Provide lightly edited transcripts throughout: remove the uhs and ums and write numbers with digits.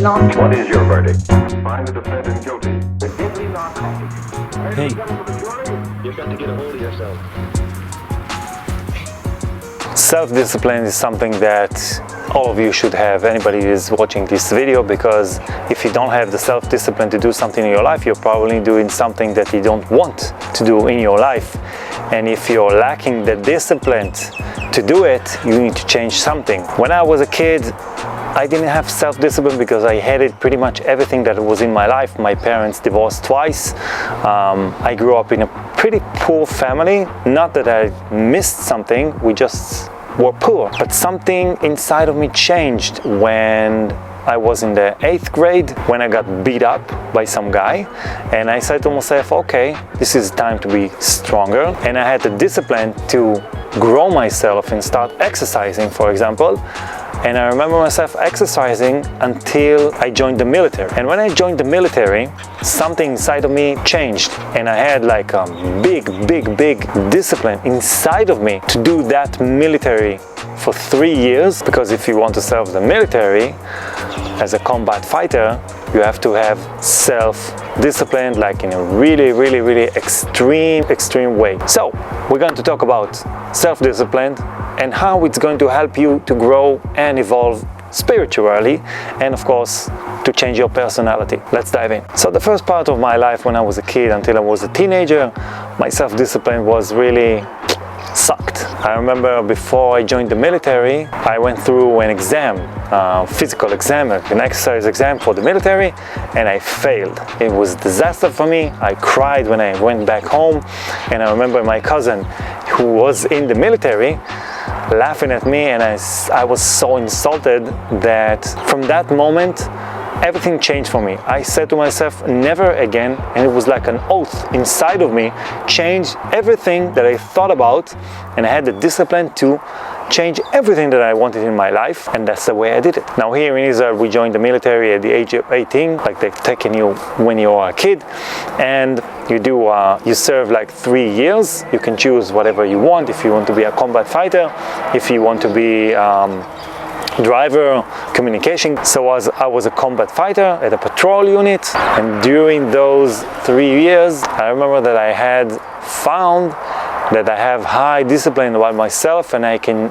guilty. Not What is your verdict? Find the defendant guilty. Hey. You've got to get a hold of yourself. Self-discipline is something that all of you should have, anybody who is watching this video, because if you don't have the self-discipline to do something in your life, you're probably doing something that you don't want to do in your life. And if you're lacking the discipline to do it, you need to change something. When I was a kid, I didn't have self-discipline because I hated pretty much everything that was in my life. My parents divorced twice. I grew up in a pretty poor family. Not that I missed something, we just were poor. But something inside of me changed when I was in the 8th grade, when I got beat up by some guy, and I said to myself, okay, this is time to be stronger. And I had the discipline to grow myself and start exercising, for example. And I remember myself exercising until I joined the military. And when I joined the military, something inside of me changed. And I had like a big discipline inside of me to do that military for 3 years. Because if you want to serve the military as a combat fighter, you have to have self-discipline, like in a really extreme way. So we're going to talk about self-discipline and how it's going to help you to grow and evolve spiritually, and of course to change your personality. Let's dive in. So the first part of my life, when I was a kid until I was a teenager, my self-discipline was really sucked. I remember before I joined the military, I went through an exam, physical exam, an exercise exam for the military, and I failed. It was a disaster for me. I cried when I went back home, and I remember my cousin, who was in the military, laughing at me, and I was so insulted that from that moment everything changed for me. I said to myself, never again, and it was like an oath inside of me, change everything that I thought about, and I had the discipline to change everything that I wanted in my life, and that's the way I did it. Now here in Israel, we joined the military at the age of 18, like they've taken you when you are a kid, and you serve like 3 years. You can choose whatever you want. If you want to be a combat fighter, if you want to be driver, communication. So I was a combat fighter at a patrol unit, and during those 3 years, I remember that I had found that I have high discipline about myself, and I can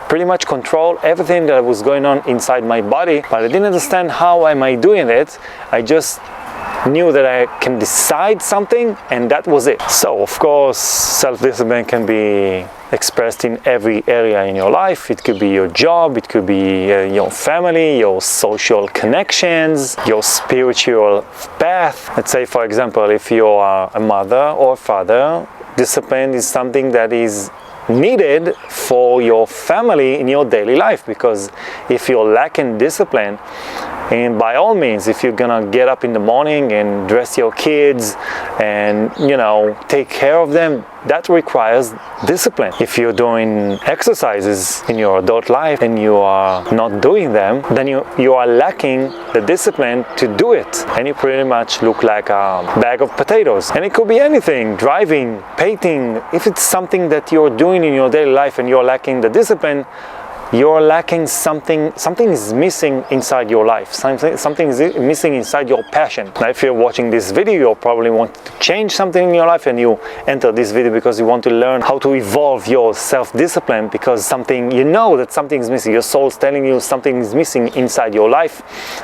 pretty much control everything that was going on inside my body, but I didn't understand how am I doing it. I just knew that I can decide something, and that was it. So of course, self-discipline can be expressed in every area in your life. It could be your job, it could be your family, your social connections, your spiritual path. Let's say, for example, if you are a mother or father, discipline is something that is needed for your family in your daily life, because if you're lacking discipline, and by all means, if you're gonna get up in the morning and dress your kids and take care of them, that requires discipline. If you're doing exercises in your adult life and you are not doing them, then you are lacking the discipline to do it, and you pretty much look like a bag of potatoes. And it could be anything: driving, painting. If it's something that you're doing in your daily life and you're lacking the discipline, you're lacking something is missing inside your life. Something is missing inside your passion. Now, if you're watching this video, you probably want to change something in your life, and you enter this video because you want to learn how to evolve your self-discipline, because that something is missing. Your soul's telling you something is missing inside your life.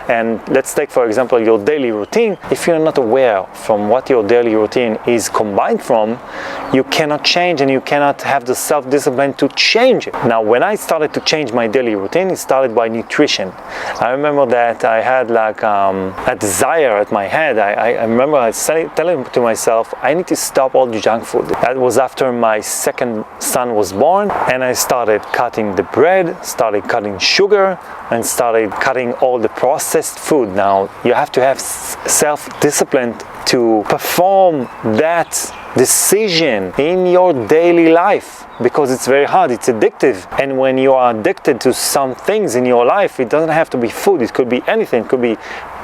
And let's take, for example, your daily routine. If you're not aware from what your daily routine is combined from, you cannot change, and you cannot have the self-discipline to change it. Now, when I started to change my daily routine, it started by nutrition. I remember that I had like a desire at my head. I remember telling to myself, I need to stop all the junk food. That was after my second son was born, and I started cutting the bread, started cutting sugar, and started cutting all the processed food. Now, you have to have self-discipline to perform that decision in your daily life. because it's very hard, it's addictive. And when you are addicted to some things in your life, it doesn't have to be food, it could be anything. It could be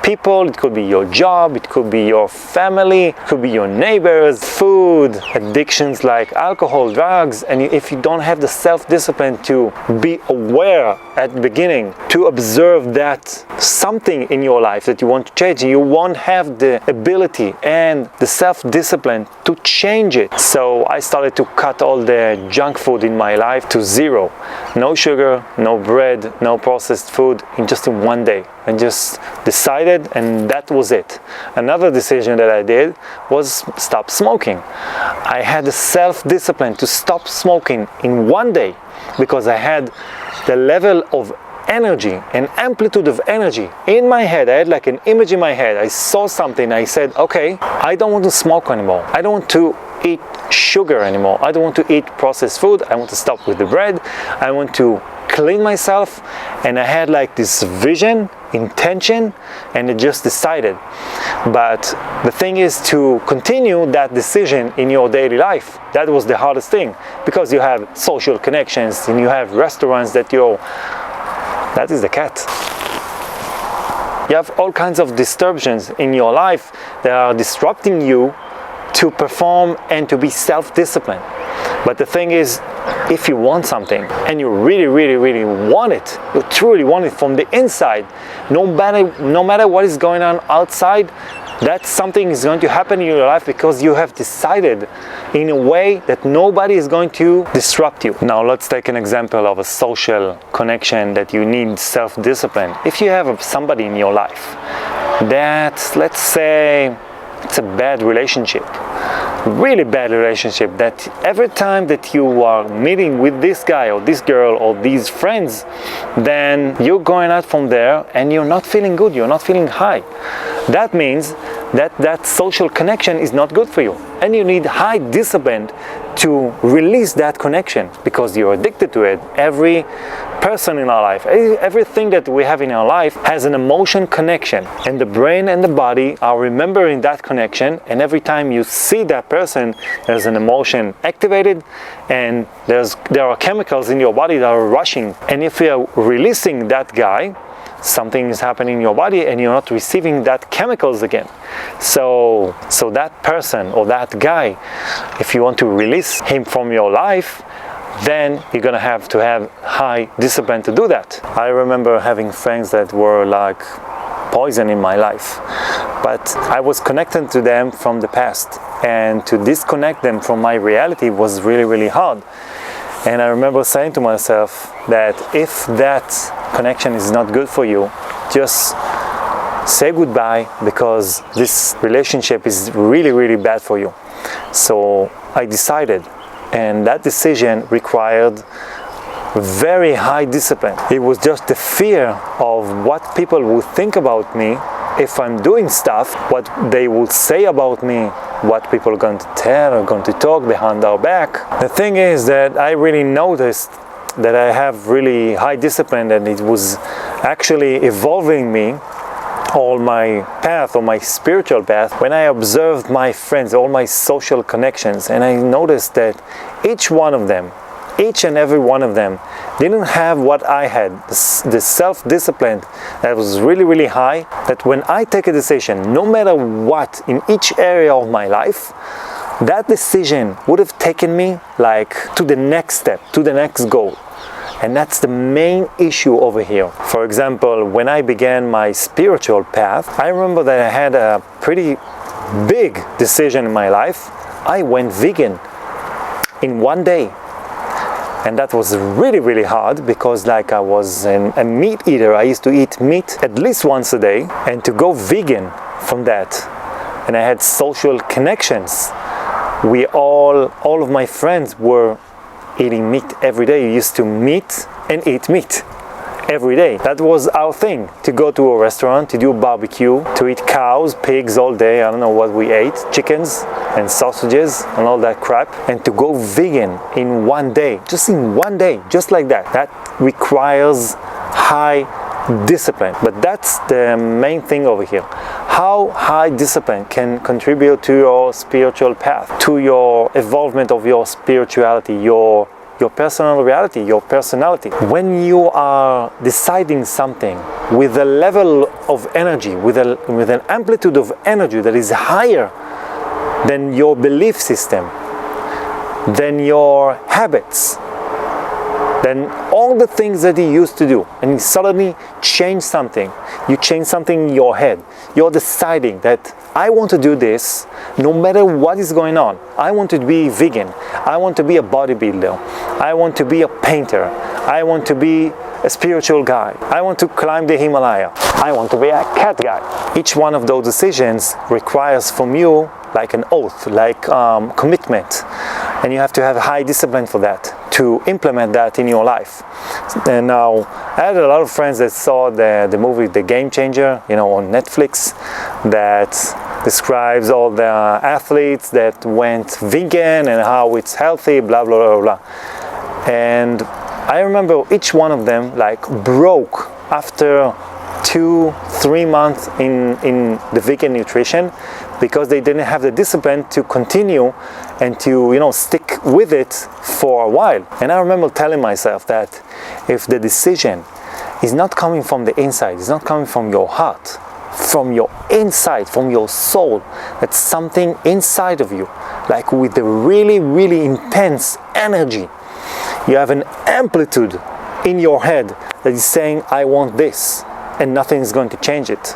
people, it could be your job, it could be your family, it could be your neighbors, food, addictions like alcohol, drugs. And if you don't have the self-discipline to be aware at the beginning, to observe that something in your life that you want to change, you won't have the ability and the self-discipline to change it. So I started to cut all the junk food in my life to zero. No sugar, no bread, no processed food in just in one day. I just decided, and that was it. Another decision that I did was stop smoking. I had the self-discipline to stop smoking in one day because I had the level of energy, an amplitude of energy in my head. I had like an image in my head. I saw something. I said, okay, I don't want to smoke anymore. I don't want to eat sugar anymore. I don't want to eat processed food. I want to stop with the bread. I want to clean myself. And I had like this vision, intention, and I just decided. But the thing is to continue that decision in your daily life. That was the hardest thing, because you have social connections and you have restaurants that that is the cat. You have all kinds of disturbances in your life that are disrupting you to perform and to be self-disciplined. But the thing is, if you want something and you really, really, really want it, you truly want it from the inside, no matter what is going on outside, that something is going to happen in your life because you have decided in a way that nobody is going to disrupt you. Now let's take an example of a social connection that you need self-discipline. If you have somebody in your life that, let's say, it's a bad relationship, really bad relationship, that every time that you are meeting with this guy or this girl or these friends, then you're going out from there and you're not feeling good, you're not feeling high. That means that social connection is not good for you, and you need high discipline to release that connection because you're addicted to it. Every person in our life, everything that we have in our life has an emotion connection, and the brain and the body are remembering that connection, and every time you see that person, there's an emotion activated, and there are chemicals in your body that are rushing, and if you are releasing that guy, something is happening in your body and you're not receiving that chemicals again. So that person or that guy, if you want to release him from your life, then you're gonna have to have high discipline to do that. I remember having friends that were like poison in my life, but I was connected to them from the past, and to disconnect them from my reality was really, really hard. And I remember saying to myself that if that connection is not good for you, just say goodbye, because this relationship is really, really bad for you. So I decided, and that decision required very high discipline. It was just the fear of what people would think about me if I'm doing stuff, what they will say about me, what people are going to tell or going to talk behind our back. The thing is that I really noticed that I have really high discipline, and it was actually evolving me, all my path, or my spiritual path, when I observed my friends, all my social connections, and I noticed that each and every one of them didn't have what I had, the self-discipline that was really, really high, that when I take a decision, no matter what, in each area of my life, that decision would have taken me like to the next step, to the next goal. And that's the main issue over here. For example, when I began my spiritual path, I remember that I had a pretty big decision in my life. I went vegan in one day. And that was really, really hard, because like I was a meat eater. I used to eat meat at least once a day, and to go vegan from that. And I had social connections. All of my friends were eating meat every day. We used to meet and eat meat every day. That was our thing, to go to a restaurant, to do a barbecue, to eat cows, pigs all day. I don't know what we ate, chickens and sausages and all that crap, and to go vegan in one day, just in one day, just like that. That requires high discipline. But that's the main thing over here. How high discipline can contribute to your spiritual path, to your evolvement of your spirituality, your your personal reality, your personality. When you are deciding something with a level of energy, with an amplitude of energy that is higher than your belief system, than your habits, then all the things that you used to do, and you suddenly change something. You change something in your head. You're deciding that I want to do this no matter what is going on. I want to be vegan. I want to be a bodybuilder. I want to be a painter. I want to be a spiritual guy. I want to climb the Himalaya. I want to be a cat guy. Each one of those decisions requires from you like an oath, like commitment. And you have to have high discipline for that, to implement that in your life. And now, I had a lot of friends that saw the movie The Game Changer, on Netflix, that describes all the athletes that went vegan and how it's healthy, blah, blah, blah, blah. And I remember each one of them broke after 2-3 months in the vegan nutrition, because they didn't have the discipline to continue and to stick with it for a while. And I remember telling myself that if the decision is not coming from the inside, it's not coming from your heart, from your inside, from your soul, that's something inside of you, like with a really, really intense energy. You have an amplitude in your head that is saying, I want this, and nothing is going to change it.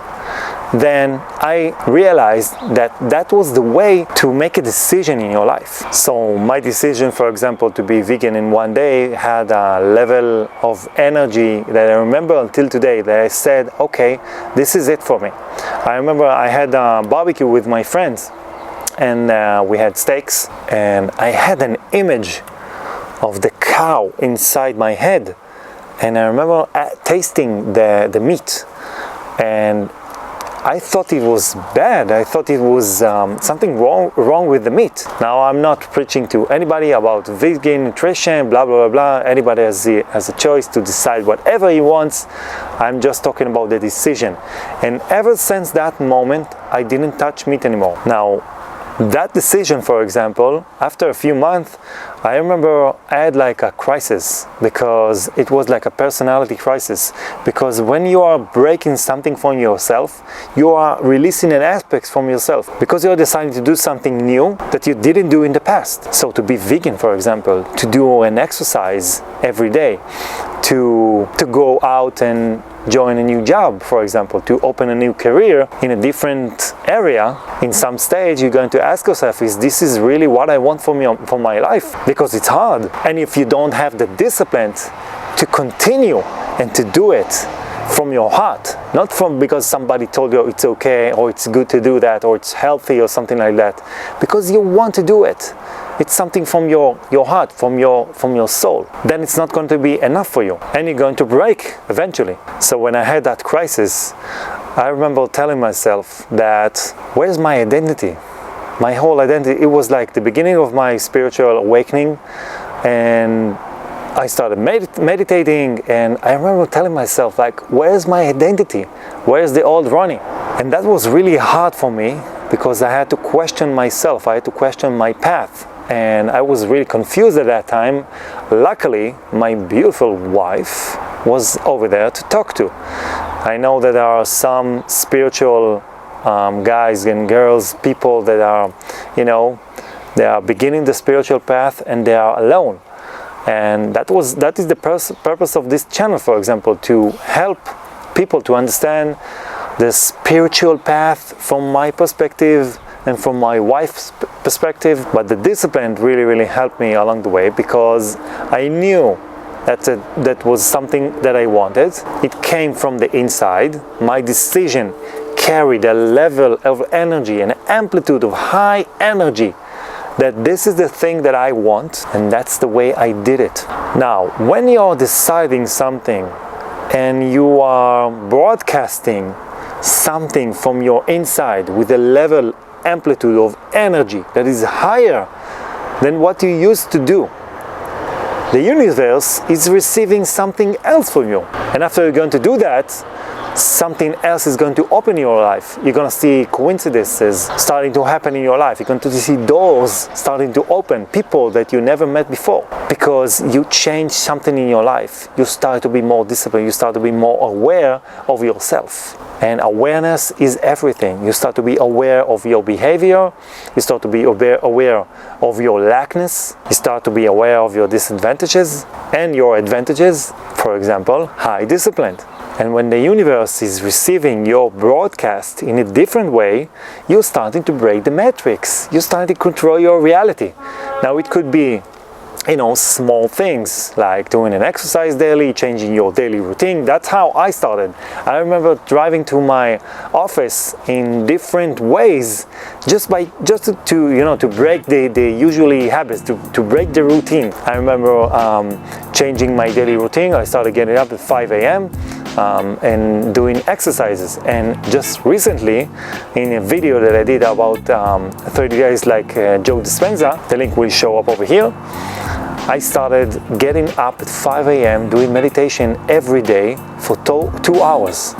Then I realized that was the way to make a decision in your life. So my decision, for example, to be vegan in one day had a level of energy that I remember until today, that I said, okay, this is it for me. I remember I had a barbecue with my friends, and we had steaks, and I had an image of the cow inside my head, and I remember tasting the meat, and I thought it was bad. I thought it was something wrong with the meat. Now, I'm not preaching to anybody about vegan nutrition, blah, blah, blah, blah. Anybody has a choice to decide whatever he wants. I'm just talking about the decision. And ever since that moment, I didn't touch meat anymore. Now, that decision, for example, after a few months, I remember I had like a crisis, because it was like a personality crisis. Because when you are breaking something from yourself, you are releasing an aspect from yourself, because you are deciding to do something new that you didn't do in the past. So to be vegan, for example, to do an exercise every day, to go out and join a new job, for example, to open a new career in a different area, in some stage you're going to ask yourself, is this really what I want for my life? Because it's hard. And if you don't have the discipline to continue and to do it from your heart, not from because somebody told you it's okay or it's good to do that or it's healthy or something like that, because you want to do it. It's something from your heart, from your soul. Then it's not going to be enough for you, and you're going to break eventually. So when I had that crisis, I remember telling myself that, where's my identity? My whole identity. It was like the beginning of my spiritual awakening, and I started meditating, and I remember telling myself, like, where's my identity? Where's the old Ronnie? And that was really hard for me, because I had to question myself. I had to question my path. And I was really confused at that time. Luckily, my beautiful wife was over there to talk to. I know that there are some spiritual guys and girls, people that are, they are beginning the spiritual path and they are alone. And that is the purpose of this channel, for example, to help people to understand the spiritual path from my perspective and from my wife's perspective. But the discipline really, really helped me along the way, because I knew that was something that I wanted. It came from the inside. My decision carried a level of energy, an amplitude of high energy, that this is the thing that I want, and that's the way I did it. Now, when you're deciding something and you are broadcasting something from your inside with a level amplitude of energy that is higher than what you used to do, the universe is receiving something else from you. And after you're going to do that, something else is going to open in your life. You're going to see coincidences starting to happen in your life. You're going to see doors starting to open, people that you never met before, because you change something in your life. You start to be more disciplined. You start to be more aware of yourself. And awareness is everything. You start to be aware of your behavior. You start to be aware of your lackness. You start to be aware of your disadvantages and your advantages. For example, high discipline. And when the universe is receiving your broadcast in a different way, you're starting to break the matrix. You're starting to control your reality. Now it could be, small things like doing an exercise daily, changing your daily routine. That's how I started. I remember driving to my office in different ways, just to break the usually habits, to break the routine. I remember changing my daily routine. I started getting up at 5 a.m. And doing exercises. And just recently, in a video that I did about 30 days like Joe Dispenza, the link will show up over here, I started getting up at 5 a.m. doing meditation every day for 2 hours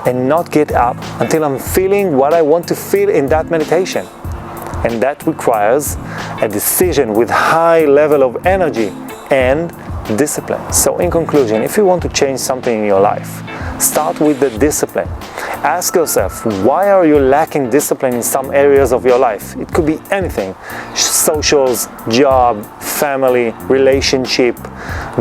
and not get up until I'm feeling what I want to feel in that meditation. And that requires a decision with high level of energy and discipline. So in conclusion, if you want to change something in your life, start with the discipline. Ask yourself, why are you lacking discipline in some areas of your life? It could be anything: socials, job, family, relationship,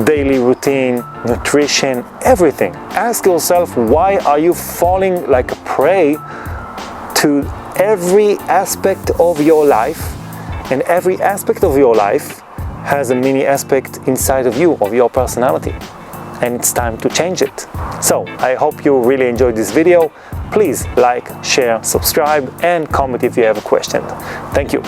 daily routine, nutrition, everything. Ask yourself, why are you falling like a prey to every aspect of your life? And every aspect of your life has a mini aspect inside of you, of your personality. And it's time to change it. So I hope you really enjoyed this video. Please like, share, subscribe, and comment if you have a question. Thank you.